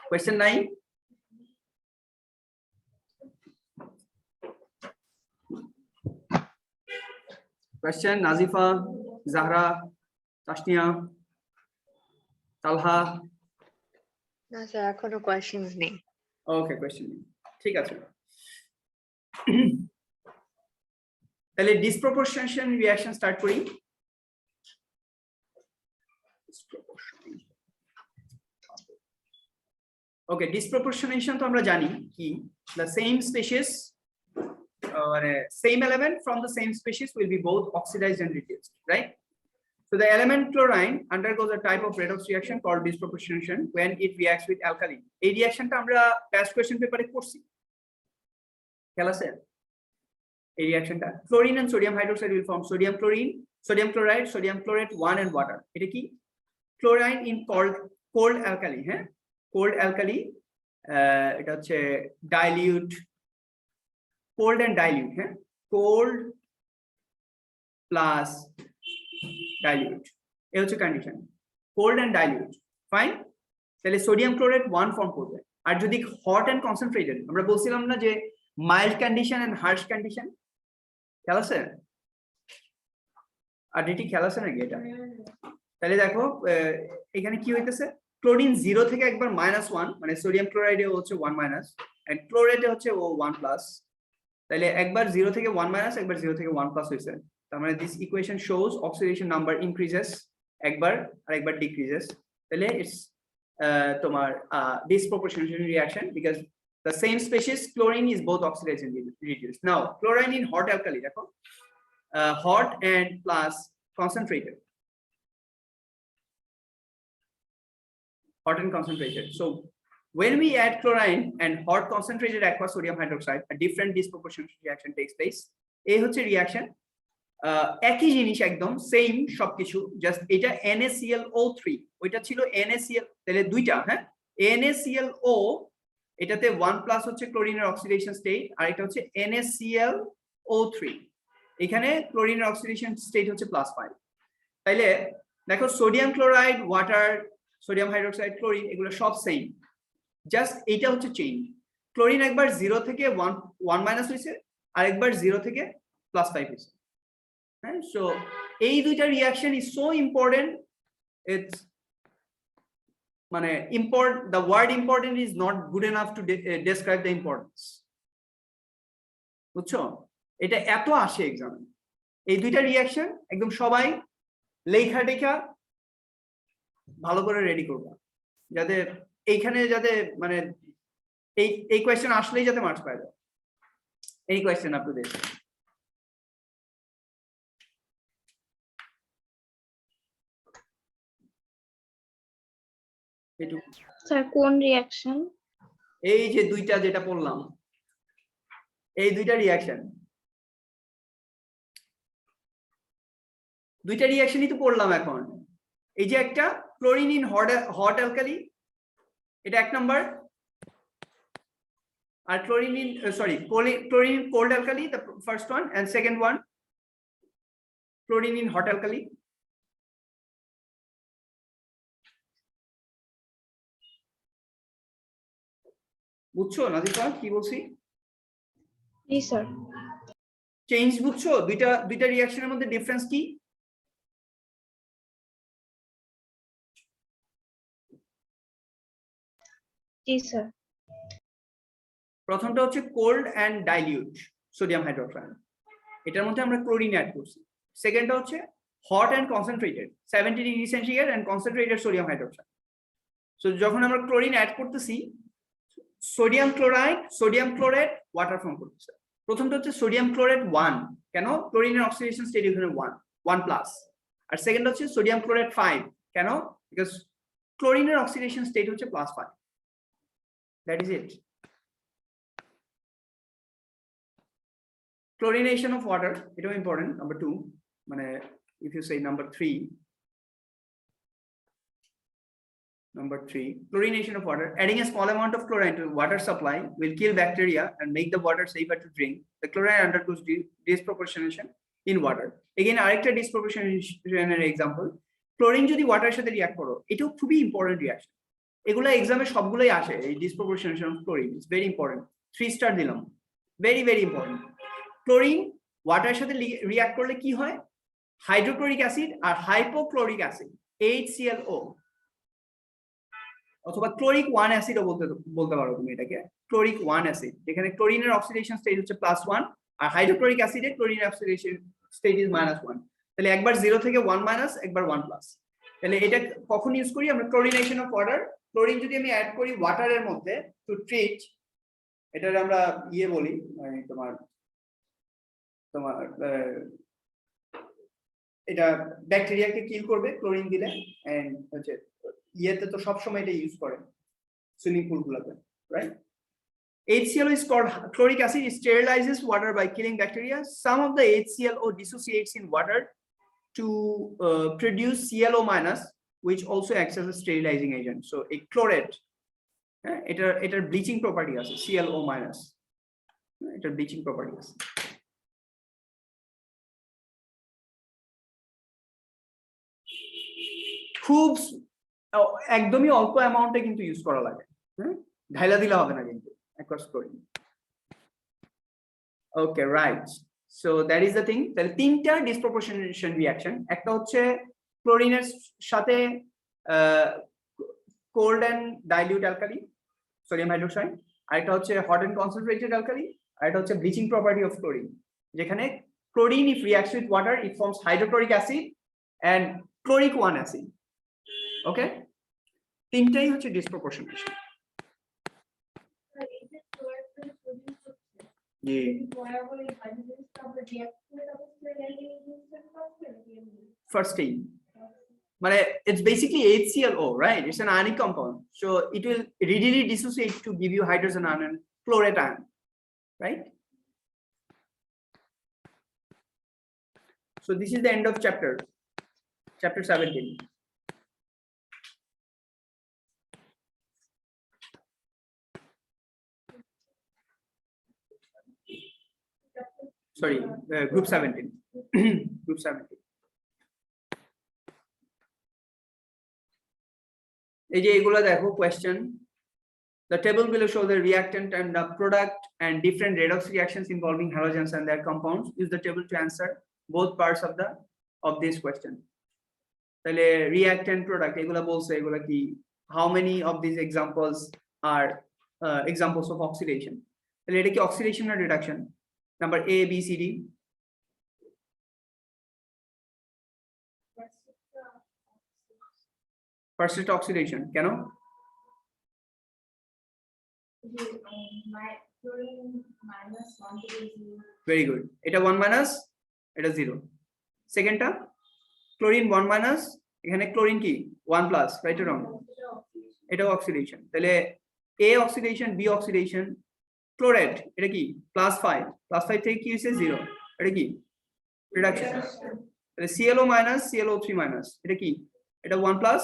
Question 9. Question Nazifa, Zahra, Tashnia, Talha. No, sir, এখনো questions নেই। Okay, question নেই। ঠিক আছে। তাহলে disproportionation reaction start করি। Okay, disproportionation তো আমরা জানি কি, the same species or same element from the same species will be both oxidized and reduced, right? So the element chlorine undergoes a type of redox reaction called disproportionation when it reacts with alkaline. এই রিঅ্যাকশনটা আমরা past question পেপারে করছি। খেয়াল আছে? এই রিঅ্যাকশনটা chlorine and sodium hydroxide will form sodium chlorine, sodium chloride, sodium chlorate 1 and water. এটা কি? Chlorine in cold alkali, হ্যাঁ? Cold alkali, এটা হচ্ছে dilute, cold and dilute, হ্যাঁ? Cold plus dilute, এই হচ্ছে condition, cold and dilute, fine. তাহলে sodium chlorate 1 form করবে। আর যদি হট এন্ড কনসেন্ট্রেটেড, আমরা বলছিলাম না যে mild condition and harsh condition, খেয়াল আছে? আর এটি খেয়াল আছে নাকি এটা? তাহলে দেখো এখানে কি হইতেছে, ক্লোরিন 0 থেকে একবার -1, মানে সোডিয়াম ক্লোরাইডে হচ্ছে 1 মাইনাস এন্ড ক্লোরেটে হচ্ছে ও 1 প্লাস। তাহলে একবার 0 থেকে 1 মাইনাস, একবার 0 থেকে 1 প্লাস হইছে। তার মানে this equation shows oxidation number increases একবার আর একবার ডিক্রিজেস। তাহলে ইটস তোমার disproportionation reaction because the same species chlorine is both oxidized and reduced. Now chlorine in hot alkali, দেখো hot and plus concentrated, hot and concentrated. So when we add chlorine and hot concentrated aqueous sodium hydroxide, a different disproportionate reaction takes place. এই হচ্ছে reaction, একই জিনিস একদম same সবকিছু, just এটা NaClO3, ওইটা ছিল NaCl, তাহলে দুইটা, হ্যাঁ, NaClO, এটাতে 1 প্লাস হচ্ছে ক্লোরিনের অক্সিডেশন স্টেট আর এটা হচ্ছে NaClO3, এখানে ক্লোরিনের অক্সিডেশন স্টেট হচ্ছে +5। তাইলে দেখো sodium chloride, water, sodium hydroxide, chlorine এগুলো সব সেম, জাস্ট এটা হচ্ছে চেঞ্জ। ক্লোরিন একবার 0 থেকে 1 মাইনাস হয়েছে আর একবার 0 থেকে +5 হয়েছে, হ্যাঁ। সো এই দুইটা reaction is so important, it's মানে the word important is not good enough to describe the importance, বুঝছো? এটা এত আসে এক্সামে, এই দুইটা রিঅ্যাকশন একদম সবাই লেখা টেখা ভালো করে রেডি করবা, যাতে এইখানে যাতে মানে এই কোয়েশ্চেন আসলেই যাতে মার্কস পায় যায়। এই question up to this, sir কোন রিঅ্যাকশন? এই যে দুইটা যেটা বললাম, এই দুইটা রিঅ্যাকশন, দুইটা রিঅ্যাকশনই তো পড়লাম এখন। এই যে একটা ক্লোরিন ইন হট অ্যালকালি, এটা এক নাম্বার, আর chlorine in chlorine in cold alkali, the first one, and second one chlorine in hot alkali. বুঝছো নাজিফা কি বলছি? জি স্যার। চেঞ্জ বুঝছো? দুইটা রিঅ্যাকশনের মধ্যে ডিফারেন্স কি? জি স্যার। প্রথমটা হচ্ছে cold and dilute sodium hydroxide, এটার মধ্যে আমরা ক্লোরিন অ্যাড করছি। সেকেন্ডটা হচ্ছে hot and concentrated 70 degree centigrade and concentrated sodium hydroxide. So যখন আমরা ক্লোরিন অ্যাড করতেছি, sodium chloride, sodium chlorate, water form করতেছে। প্রথমটা হচ্ছে সোডিয়াম ক্লোরেট 1, কেন? ক্লোরিনের অক্সিডেশন স্টেট এখানে 1 প্লাস। আর সেকেন্ড হচ্ছে সোডিয়াম ক্লোরেট 5, কেন? বিকজ ক্লোরিনের অক্সিডেশন স্টেট হচ্ছে +5। That is it. Chlorination of water, এটাও ইম্পর্টেন্ট। নাম্বার 2, মানে if you say number 3, chlorination of water, adding a small amount of chlorine to water supply will kill bacteria and make the water safer to drink. The chlorine undergoes disproportionation in water. Again, আরেকটা disproportionation example, chlorine যদি ওয়াটারের সাথে react করো, এটাও খুবই important reaction. এগুলো এক্সামে সবগুলোই আসে, এই disproportionation of chlorine is very important. 3 star দিলাম, ভেরি ভেরি ইম্পর্টেন্ট। ক্লোরিন ওয়াটারের সাথে রিয়াক্ট করলে কি হয়? হাইড্রোক্লোরিক অ্যাসিড আর হাইপোক্লোরিক অ্যাসিড HClO, অথবা ক্লোরিক 1 অ্যাসিডও বলতে পারো তুমি এটাকে, ক্লোরিক 1 অ্যাসিড, যেখানে ক্লোরিনের অক্সিডেশন স্টেজ হচ্ছে +1 আর হাইড্রোক্লোরিক অ্যাসিডে ক্লোরিনের অক্সিডেশন স্টেজ ইজ -1। তাহলে একবার 0 থেকে 1 মাইনাস, একবার 1 প্লাস। তাহলে এটা কখন ইউজ করি আমরা? Chlorination of water. ক্লোরিন যদি আমি অ্যাড করি ওয়াটারের মধ্যে টু ট্রিট, এটার আমরা বলি, তোমার এটা ব্যাকটেরিয়াকে কিল করবে ক্লোরিন দিলে। এন্ড হচ্ছে ইয়েতে তো সবসময় এটা ইউজ করে সুইমিং পুল গুলোতে, right? HClO is called chloric acid. It sterilizes water by killing bacteria. Some of the HClO dissociates in water to produce ClO minus, which also acts as a sterilizing agent. So a chlorate, এটার bleaching property আছে, ClO minus, এটার bleaching property আছে। খুব একদমই অল্প অ্যামাউন্টে কিন্তু use করা লাগে, ঢাইলা দিলে হবে না কিন্তু across chlorine. Okay, right. So that is the thing. তাহলে তিনটা ডিসপ্রপোর্শনেশন রিঅ্যাকশন, একটা হচ্ছে ক্লোরিনের সাথে cold and dilute alkali sodium hydroxide, আরেকটা হচ্ছে হট এন্ড কনসেন্ট্রেটেড অ্যালকালি, আরেকটা হচ্ছে ব্লিচিং প্রপার্টি অফ ক্লোরিন, যেখানে chlorine if reacts with water it forms hydrochloric acid and chloric 1 acid. Okay, তিনটাই হচ্ছে ডিসপ্রপোর্শনেশন। জি, first thing, মানে it's basically HClO, right? It's an ionic compound, so it will readily dissociate to give you hydrogen ion and chlorate ion, right? So this is the end of chapter 17. Sorry, group 17. Group 17. এই যে এগুলো দেখো question. The table below shows the reactant and the product and different redox reactions involving halogens and their compounds. Use the table to answer both parts of this question. তাহলে reactant product এগুলা বলছে, এগুলা কি? How many of these examples are examples of oxidation? তাহলে এটা কি oxidation or reduction? Number A, B, C, D. First oxidation, কেন? Very good. এটা 1 minus, এটা 0. সেকেন্ডটা ক্লোরিন 1 minus, এখানে ক্লোরিন কি 1 plus, right or wrong? এটা অক্সিডেশন। তাহলে A oxidation, B oxidation, chlorate এটা কি +5, +5 থেকে কি হইছে 0, এটা কি রিডাকশন। তাহলে ClO minus, ClO3 minus, এটা কি? এটা 1 plus,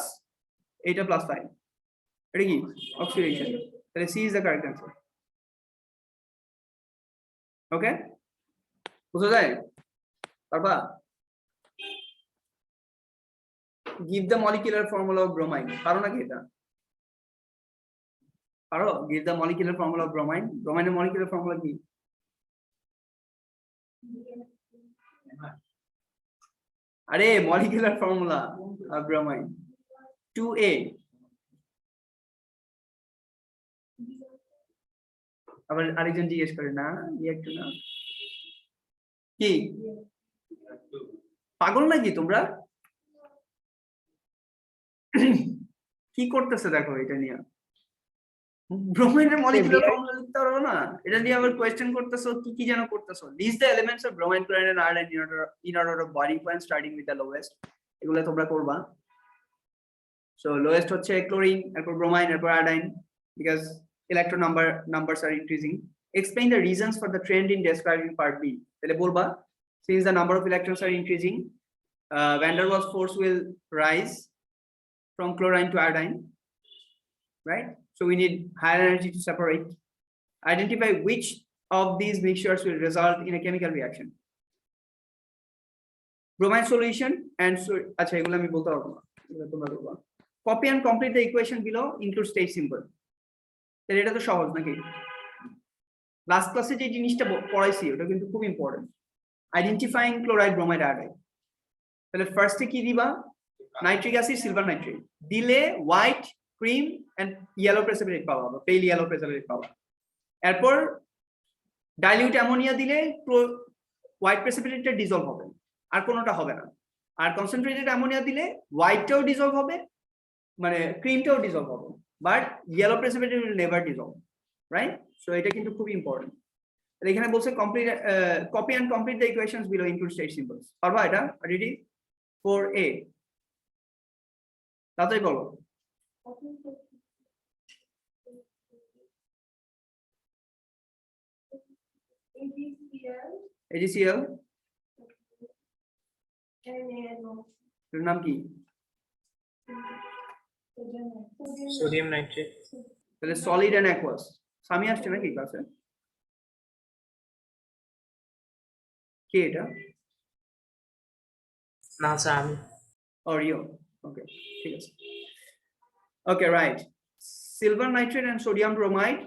এটা +5, এটা কি অক্সিডেশন। তাহলে C is the correct answer. ওকে, বুঝা যায়? পারবা? Give the molecular formula of bromine. পারো নাকি এটা? পারো? Give the molecular formula of bromine. Bromine এর molecular formula কি? আরে molecular formula of bromine 2A। আবার আরেকজন জিজ্ঞেস করে না, একটু না কি পাগল নাকি তোমরা? কি করতেছে দেখো এটা নিয়ে। ব্রোমাইনের মলিকুলার ফর্মুলা লিখতে পারবো না, এটা নিয়ে আবার কোয়েশ্চেন করতেছো, কি কি যেন করতেছো। List the elements of bromine, chloride and iodine in order of body point starting with the lowest. এগুলো তোমরা করবা। সো লোয়েস্ট হচ্ছে ক্লোরিন, এরপর ব্রোমাইন, এরপর iodine, because electron numbers are increasing. Explain the reasons for the trend in describing part B. তাহলে বলবা since the number of electrons are increasing, van der Waals force will rise from chlorine to iodine, right? So we need higher energy to separate. Identify which of these mixtures will result in a chemical reaction. Bromine solution and so, acha egula ami bolte parbo na, Copy and complete the equation below, include state symbol. তাহলে এটা তো সহজ নাকি? Last ক্লাসে যে জিনিসটা পড়াইছি ওটা কিন্তু খুব important, identifying chloride bromide iodide. তাহলে ফার্স্টে কি দিবা? নাইট্রিক অ্যাসিড, সিলভার নাইট্রেট দিলে white, cream and yellow precipitate পাওয়া, বা পেল ইয়েলো প্রেসিপিটেট পাওয়া। এরপর ডাইলিউট অ্যামোনিয়া দিলে হোয়াইট প্রেসিপিটেটটা ডিসলভ হবে, আর কোনোটা হবে না। আর কনসেন্ট্রেটেড অ্যামোনিয়া দিলে হোয়াইটটাও ডিসলভ হবে, মানে ক্রিমটাও ডিসলভ হবে, but yellow precipitate will never dissolve, right? So এটা কিন্তু খুব ইম্পর্টেন্ট। এখানে বলছে complete copy and complete the equations below include state symbols. পারবা এটা? রেডি? 4A তাড়াতাড়ি বলো। AgCl এর নাম কি? Sodium nitrate. তাহলে সলিড এন্ড অ্যাকুয়াস। সামি আসছে নাকি ক্লাসে? কে এটা? না স্যার আমি। অরিও, ওকে ঠিক আছে। Okay right, silver nitrate and sodium bromide,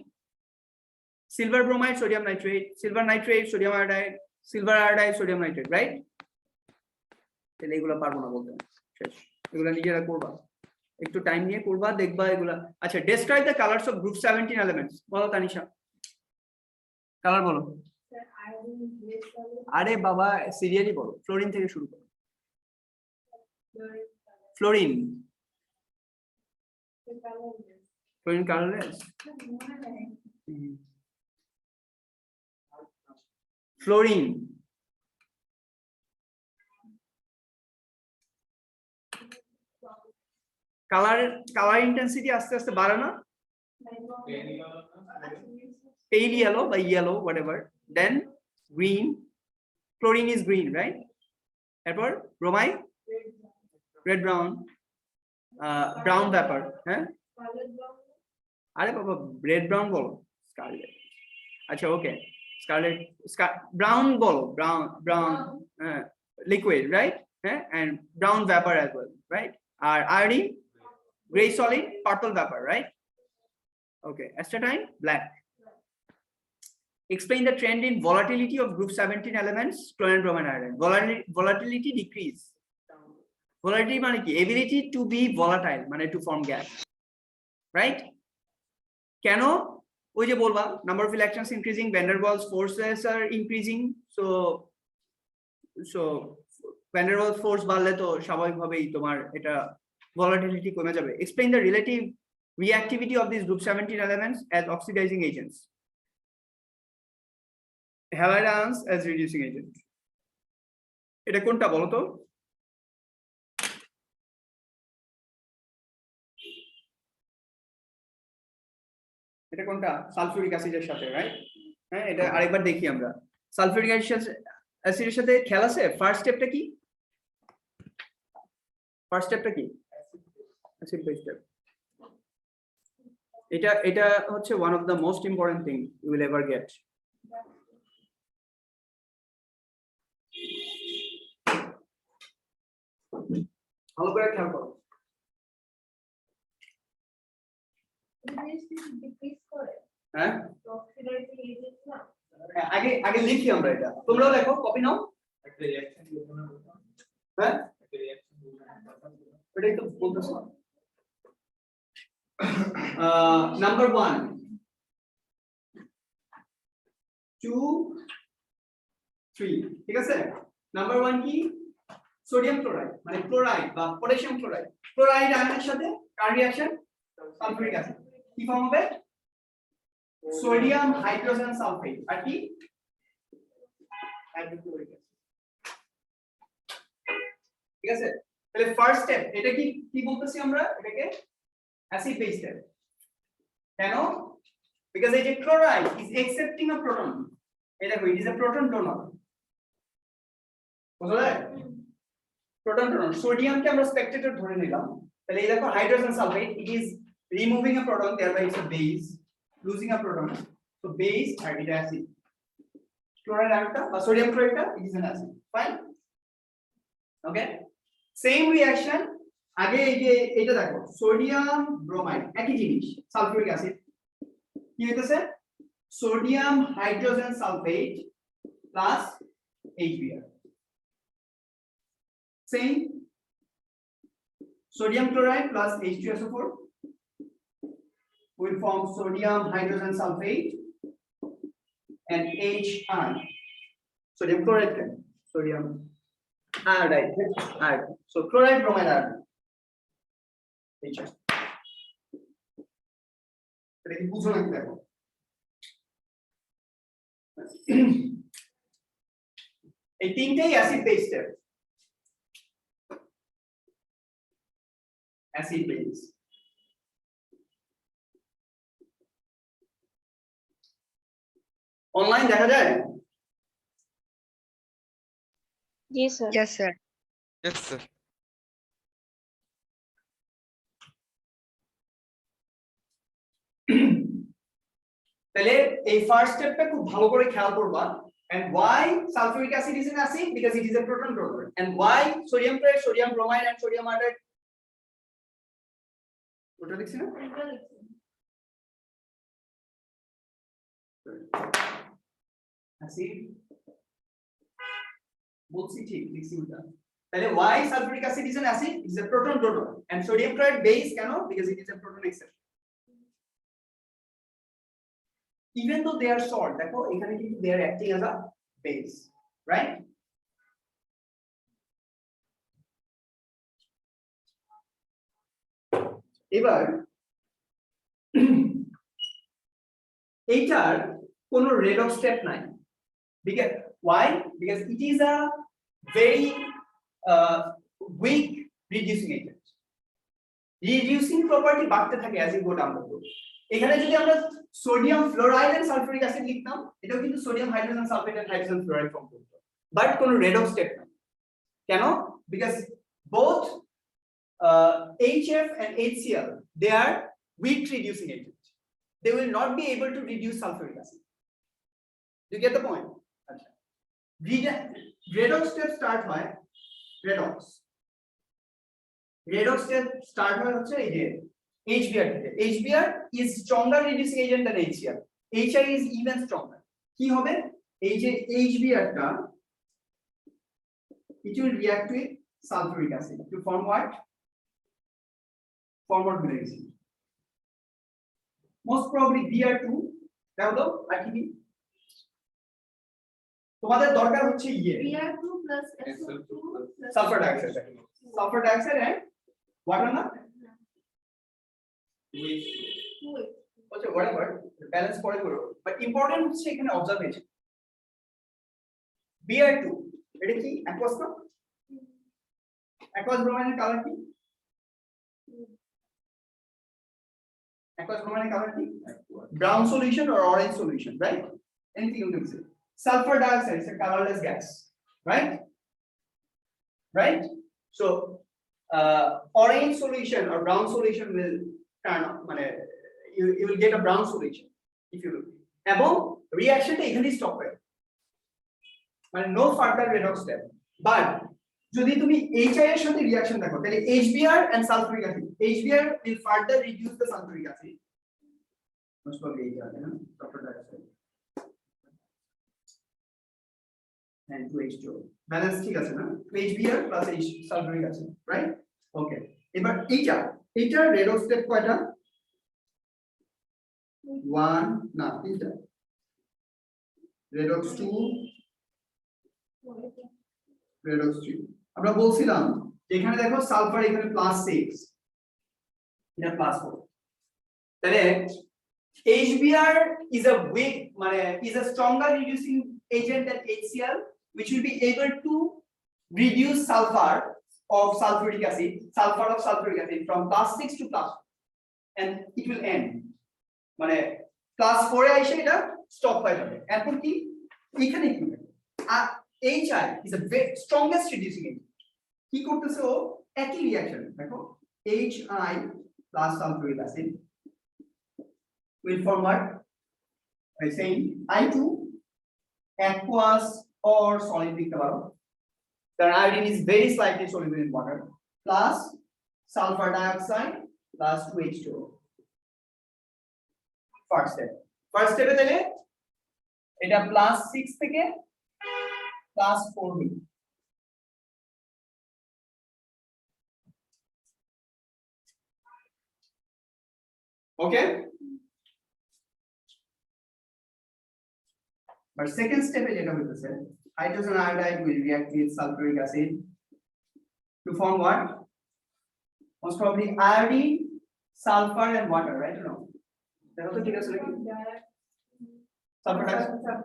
silver bromide sodium nitrate, silver nitrate sodium iodide, silver iodide sodium nitrate, right? তাহলে এগুলো পারবো না বলতে, শেষ। এগুলো নিজেরা করবা, একটু টাইম নিয়ে করবা, দেখবা এগুলা। আচ্ছা, describe the colours of group 17 elements. বলো তানিশা, কালার বলো। আরে বাবা সিরিয়ালি বলো, ফ্লোরিন থেকে শুরু করো। Fluorine, fluorine colourless. Fluorine colour intensity আস্তে আস্তে বাড়ে না? pale yellow by yellow whatever, then green, chlorine is green, right? এরপর bromide red brown, brown vapor, হ্যাঁ? আরে বাবা red brown বলো, scarlet, আচ্ছা ওকে, scarlet brown বলো, brown liquid, right? হ্যাঁ, and brown vapor as well, right? R iodine gray solid, purple vapor, right? Okay, astatine black. Explain the trend in volatility of group 17 elements, chlorine, bromine, iodine. Volatility decrease. Volatility মানে কি? Ability to be volatile, মানে to form gas, right? কেন? ওই যে বলবা, number of electrons increasing, van der Waals forces are increasing, so van der Waals force বাড়লে তো স্বাভাবিকভাবেই তোমার এটা volatility কমে যাবে। Explain the relative reactivity of these group 17 elements as oxidizing agents, halide ions as reducing agent. এটা কোনটা বলো তো? এটা কোনটা? সালফিউরিক অ্যাসিডের সাথে, রাইট? হ্যাঁ, এটা আরেকবার দেখি আমরা। সালফিউরিক অ্যাসিডের সাথে খেয়াল আছে? ফার্স্ট স্টেপটা কি? ফার্স্ট স্টেপটা কি? Acid base step. এটা হচ্ছে one of the most important thing you will ever get. ভালো করে খেয়াল করো। হ্যাঁ, আগে লিখি আমরা এটা, তোমরাও লেখো, কপি নাও। হ্যাঁ, এটাই তো বলতেছো। নাম্বার 1 2 3, ঠিক আছে? নাম্বার 1 কি? সোডিয়াম ক্লোরাইড, মানে ক্লোরাইড বা পটাশিয়াম ক্লোরাইড। ক্লোরাইড আয়নের সাথে কার রিঅ্যাকশন? Sulphuric acid. কি ফর্ম হবে? Sodium hydrogen sulphate. আর কি? Hydrochloric acid. ঠিক আছে? তাহলে ফার্স্ট স্টেপ এটা কি বলতেছি আমরা? এটাকে অ্যাসিড বেস স্টেপ। কেন? বিকজ এই যে chloride is accepting a proton. এই দেখো, it is a proton donor. বুঝলে? Proton donor. সোডিয়ামকে আমরা স্পেকটেটর ধরে নিলাম। তাহলে এই দেখো hydrogen sulphate, it is removing a proton, thereby it's a base, losing a proton, so base and it acid. Chloride iota or sodium chloride, it is an acid. Fine. Okay. Same reaction আগে এই যে এটা দেখো sodium bromide একই জিনিস sulphuric acid কি হইতেছে sodium hydrogen sulphate plus HBr same sodium chloride plus H2SO4 will form sodium hydrogen sulfate and HI sodium chloride sodium iodide iodide so chloride bromide iodide HI এটা কি বুঝো নাকি দেখো এই তিনটেই acid base step acid base online দেখা যায় জি sir Yes, sir. Yes, sir. তাহলে এই ফার্স্ট স্টেপটা খুব ভালো করে খেয়াল করবা and why sulfuric acid is an acid because it is a proton donor and why sodium chloride sodium bromide and sodium iodide ওটা লিখছি না acid বলছি ঠিক লিখছি ওটা তাহলে why sulfuric acid is an acid it is a proton donor and sodium chloride base কেন because it is a proton acceptor even though they are salt দেখো এখানে কিন্তু they are acting as a base right এবার এইটার কোনো redox step নাই because why because it is a very weak reducing agent reducing property বাড়তে থাকে as you go down the road এখানে যদি আমরা sodium fluoride and sulphuric acid লিখতাম এটাও কিন্তু sodium hydrogen sulphate and hydrogen fluoride form করতো বাট কোনো রেডক্স স্টেপ নাই কেন because both HF and HCl they are weak reducing agent they will not be able to reduce sulfuric acid you get the point acha redox step start হয় redox step start হয় হচ্ছে এই যে HBr থেকে HBr is stronger reducing agent than HCl HI is even stronger কি হবে এই যে HBr টা it will react with sulfuric acid to form what form what base most probably Br2 দেখো তো আর কি তোমাদের দরকার হচ্ছে ইয়ে Br2 plus SO2 plus sulfur dioxide and what are not okay whatever balance পরে করো but important হচ্ছে এখানে observation Br2 এটা কি aqueous না aqueous bromine এর কালার কি aqueous bromine এর কালার কি brown solution or orange solution right anything you can say sulfur dioxide is a colorless gas right so orange solution or brown solution will turn up মানে you will get a brown solution if you look এবং reaction টা এখানেই stop হয় মানে no further redox step but যদি তুমি HI এর সাথে রিঅ্যাকশন দেখো তাহলে HBr and sulfuric acid HBr will further reduce the sulfuric acid most probably HI sulfur dioxide and 2H2 balance ঠিক আছে না HBr plus sulfuric acid right okay এবার এইটা redox step কয়টা 1 না তিনটা redox 2 redox 3 আমরা বলছিলাম এখানে দেখো সালফার এখানে +6 এটা +4 তাহলে HBr is a weak মানে is a stronger reducing agent than HCl which will be able to reduce sulfur of sulfuric acid from +6 to +4 and it will end মানে +4 এ এসে এটা স্টপ হয়ে যাবে এখন কি এখানে কি HI is a very strongest reducing agent কি করতেছে ও একই রিঅ্যাকশন দেখো HI plus sulfuric acid will form what by saying I2 aqueous or solid লিখতে পারো কারণ iodine is very slightly soluble in water plus sulfur dioxide plus 2H2O. First step. First step তাহলে এটা +6 থেকে +4 হবে। Okay? But second step যেটা হইতেছে hydrogen iodide will react with sulfuric acid to form what? Most probably iodine, sulfur and water, right or no? দেখো তো ঠিক আছে নাকি? Sulfur dioxide,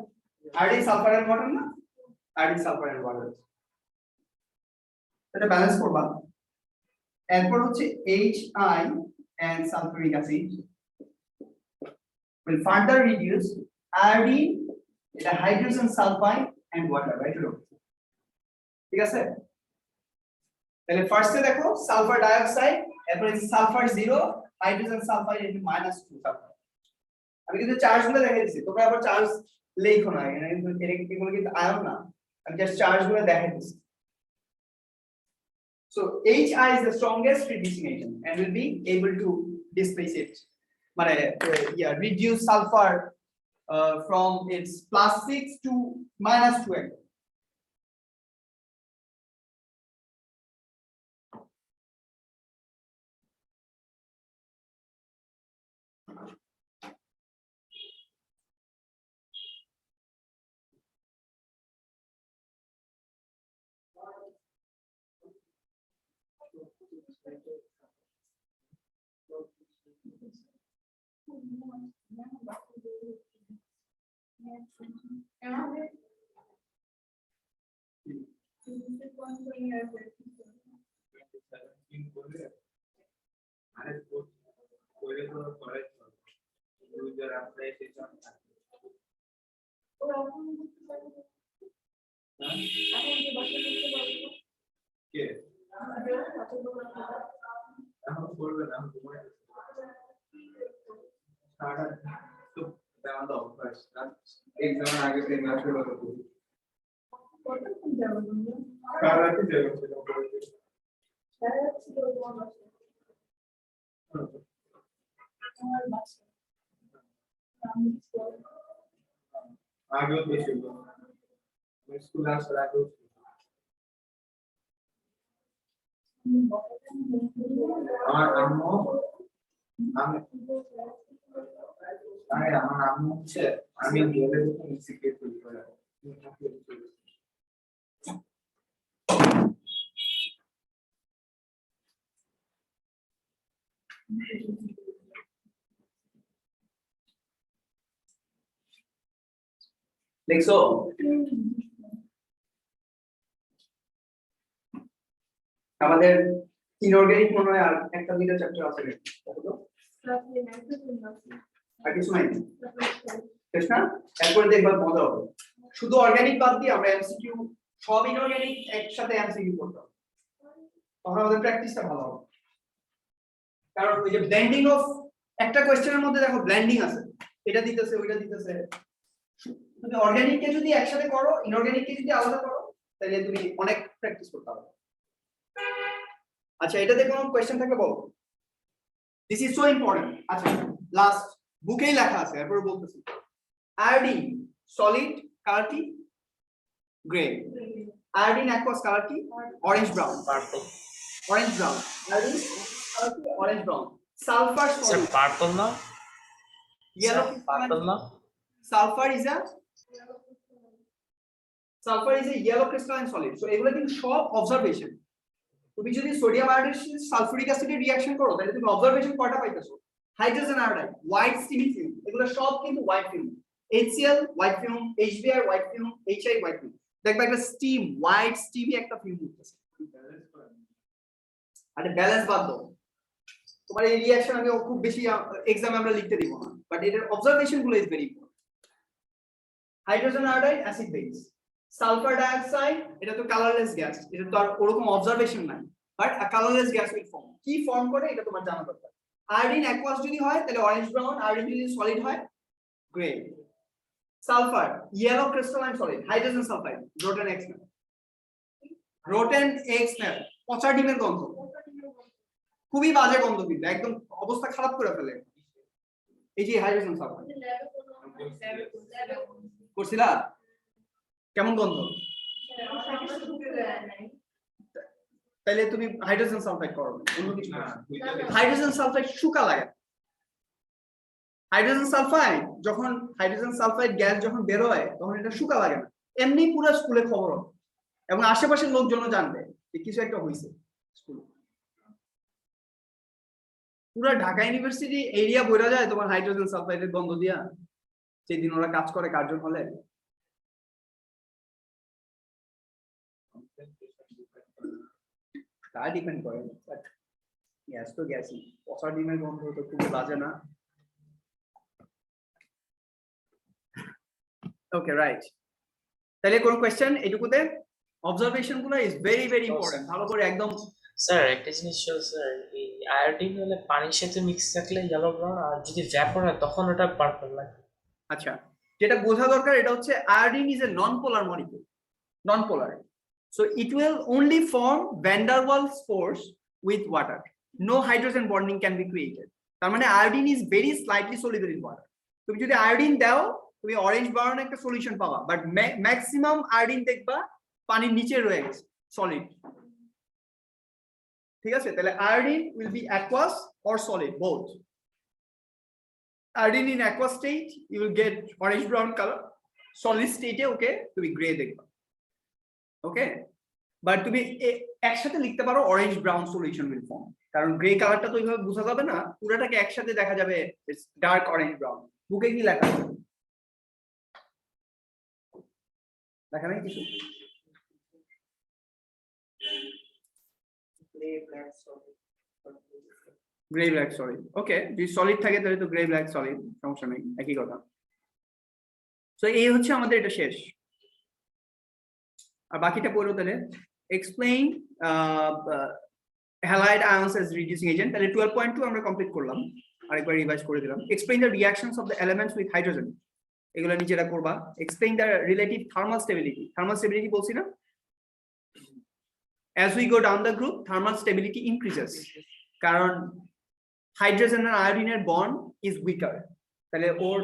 iodine, sulfur and water না? Iodine, sulfur and water. এটা balance করবা। এরপর হচ্ছে HI and sulfuric acid will further reduce iodine, এটা hydrogen sulfide and water, right or no? ঠিক আছে? তাহলে ফার্স্টে দেখো সালফার ডাইঅক্সাইড, এরপর sulphur 0, hydrogen sulphide into -2 sulphur. আমি কিন্তু চার্জগুলো দেখাই দিয়েছি, তোমরা আবার চার্জ লেখো না, এগুলো কিন্তু আয়ন না, আমি জাস্ট চার্জগুলো দেখাই দিয়েছি। So HI is the strongest reducing agent and will be able to displace it, মানে reduce sulfur from its +6 to -2. आगे बेशि स्कूल आसार आगे আমার আম্মু আমার আম্মু হচ্ছে আমি গেলে সিক্রেট তৈরি করে লিখছো আমাদের ইনঅর্গানিক মনে হয় আর একটা দুইটা চ্যাপ্টার আছে আর কিছু নাই ঠিক না এরপরে দেখবা মজা হবে শুধু অর্গানিক বাদ দিয়ে আমরা এমসিকিউ সব ইনঅর্গানিক একসাথে এমসিকিউ করতাম তখন আমাদের প্র্যাকটিসটা ভালো হবে কারণ ওই যে ব্লেন্ডিং অফ একটা কোশ্চেনের মধ্যে দেখো ব্লেন্ডিং আছে এটা দিতেছে ওইটা দিতেছে তুমি অর্গানিক কে যদি একসাথে করো ইনঅর্গানিক কে যদি আলাদা করো তাহলে তুমি অনেক প্র্যাকটিস করতে পারবে আচ্ছা এটাতে কোনো কোশ্চেন থাকলে বলো দিস ইজ সো ইম্পর্টেন্ট আচ্ছা লাস্ট বুকেই লেখা আছে এরপর বলতেছি আয়োডিন সলিড কালার কি গ্রে আয়োডিন অ্যাকুয়াস কালার কি orange brown purple orange brown iodine orange brown sulphur sir solid purple না ইয়েলো পার্পল না sulphur is a yellow crystalline solid so এগুলো কিন্তু সব অবজারভেশন তুমি যদি সোডিয়াম আয়োডাইড সালফুরিক অ্যাসিডের রিঅ্যাকশন করো তাহলে তুমি অবজারভেশন কয়টা পাইতেছো হাইড্রোজেন আয়োডাইড হোয়াইট স্টিমি ফিল্ম এগুলো সব কিন্তু white film HCl white film HBr white film HI white film দেখবা একটা স্টিম হোয়াইট স্টিমি একটা ফিল্ম উঠতেছে আরে ব্যালেন্স বাদ দাও তোমার এই রিঅ্যাকশন আমি খুব বেশি এক্সামে আমরা লিখতে দিব না বাট এটার অবজারভেশন গুলো is very important hydrogen iodide acid base sulphur dioxide এটা তো কালারলেস গ্যাস এটা তো আর ওরকম অবজারভেশন নাই but a colourless gas will form কি ফর্ম করে এটা তোমার জানা দরকার আয়োডিন অ্যাকুয়াস যদি হয় তাহলে অরেঞ্জ ব্রাউন আয়োডিন যদি সলিড হয় grey sulphur yellow crystalline solid hydrogen sulphide rotten x smell পচা ডিমের গন্ধ খুবই বাজে গন্ধ, কিন্তু একদম অবস্থা খারাপ করে ফেলে। এই যে হাইড্রোজেন সালফাইড করছিলা, কেমন গন্ধ? তাহলে তুমি হাইড্রোজেন সালফাইড করো না, অন্য কিছু করো। হাইড্রোজেন সালফাইড শুকা লাগে। হাইড্রোজেন সালফাইড যখন হাইড্রোজেন সালফাইড গ্যাস যখন বের হয় তখন এটা শুকা লাগে না, এমনি পুরো স্কুলে খবর হবে এবং আশেপাশের লোকজনও জানবে যে কিছু একটা হয়েছে স্কুলে। পুরো ঢাকা ইউনিভার্সিটি এরিয়া বইরা যায় তোমার হাইড্রোজেন সালফাইডের গন্ধ দিয়া, যেদিন ওরা কাজ করে কার্জন হলে। তা ডিপেন্ড করে, গ্যাস তো গ্যাসই, পচা ডিমের গন্ধ তো খুবই বাজে না? ওকে, রাইট। তাহলে কোন কোশ্চেন এটুকুতে? অবজারভেশন গুলো ইজ ভেরি ভেরি ইম্পর্টেন্ট, ভালো করে একদম। স্যার একটা জিনিস হলো স্যার, এই আয়োডিন হলে পানির সাথে মিক্স থাকলে ইয়েলো ব্রাউন, আর যদি ভ্যাপর হয় তখন ওটা পার্পল লাগে। আচ্ছা, যেটা বোঝা দরকার এটা হচ্ছে iodine is a non polar molecule, non polar, so it will only form van der Waals force with water, no hydrogen bonding can be created. তার মানে iodine is very slightly soluble in water. তুমি যদি iodine দাও তুমি orange brown একটা solution পাবা, but maximum iodine দেখবা পানির নিচে রয়ে গেছে সলিড। ঠিক আছে, তাহলে iodine will be aqueous or solid, both. Iodine in aqueous state you will get orange brown color, solid state এ ওকে তুমি গ্রে দেখবা। ওকে, বাট তুমি একসাথে লিখতে পারো orange brown solution will form, কারণ গ্রে কালারটা তো ওইভাবে বোঝা যাবে না, পুরোটাকে একসাথে দেখা যাবে ডার্ক অরেঞ্জ ব্রাউন। বুকে কি লেখা আছে? লেখা নাই কিছু? গ্রে ব্ল্যাক সলিড, ওকে, যদি সলিড থাকে তাহলে তো গ্রে ব্ল্যাক সলিড, সমস্যা নেই, একই কথা। সো এই হচ্ছে আমাদের এটা শেষ, আর বাকিটা পড়ো তাহলে। Explain halide আয়ন্স as reducing agent, তাহলে 12.2 আমরা কমপ্লিট করলাম, আরেকবার রিভাইজ করে দিলাম। Explain the reactions of the elements with hydrogen, এগুলো নিজেরা করবা। Explain the relative thermal stability, thermal stability বলছি না, as we go down the group thermal stability increases, কারণ হাইড্রোজেন আর আয়োডিনের বন্ড ইজ উইকার, তাহলে ওর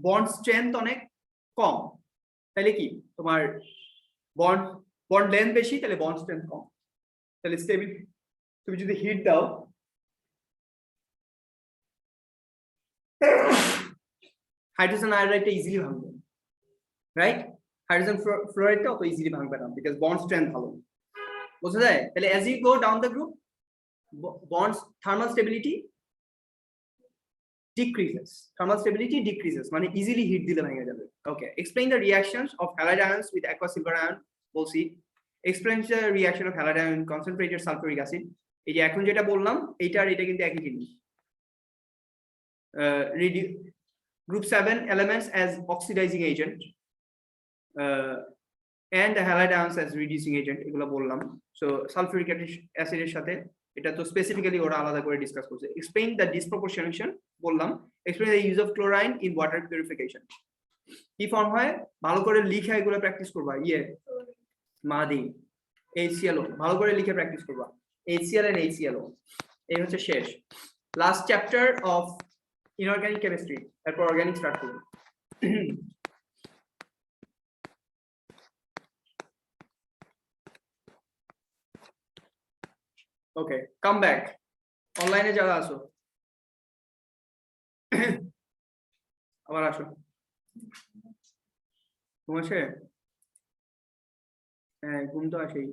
বন্ড স্ট্রেংথ অনেক কম, তাহলে কি তোমার বন্ড লেন্থ বেশি, তাহলে বন্ড স্ট্রেংথ কম, তাহলে স্টেবিল। তুমি যদি হিট দাও হাইড্রোজেন আয়োডাইডটা ইজিলি ভাঙবে, রাইট? হাইড্রোজেন ফ্লোরাইডটা অত ইজিলি ভাঙবে না, বিকজ বন্ড স্ট্রেংথ ভালো, বোঝা যায়? তাহলে as you go down the group bonds thermal stability decreases, মানে easily heat দিলে ভেঙে যাবে। Okay, explain the reactions of halide ions with aqua silver ion, বলছি। explain the reaction of halide ion concentrated sulfuric acid, এই যে এখন যেটা বললাম এইটা আর এটা কিন্তু একই জিনিস। Group 7 elements as oxidizing agent and the halide ions as reducing agent, এগুলো বললাম। সো সালফিউরিক অ্যাসিডের সাথে এটা তো স্পেসিফিক্যালি ওরা আলাদা করে ডিসকাস করছে। এক্সপ্লেইন দ্য ডিসপ্রপোর্শনেশন বললাম। Explain the use of chlorine in water purification, কি ফর্ম হয় ভালো করে লিখে এগুলো প্র্যাকটিস করবা। মাদি HClO ভালো করে লিখে প্র্যাকটিস করবা, HCl and HClO। এই হচ্ছে শেষ, last chapter of inorganic chemistry, তারপর অর্গানিক স্টার্ট করব। ওকে, কাম ব্যাক, অনলাইনে যারা আসো আবার আসো। ঘুম আসে? হ্যাঁ, ঘুম তো আসেই।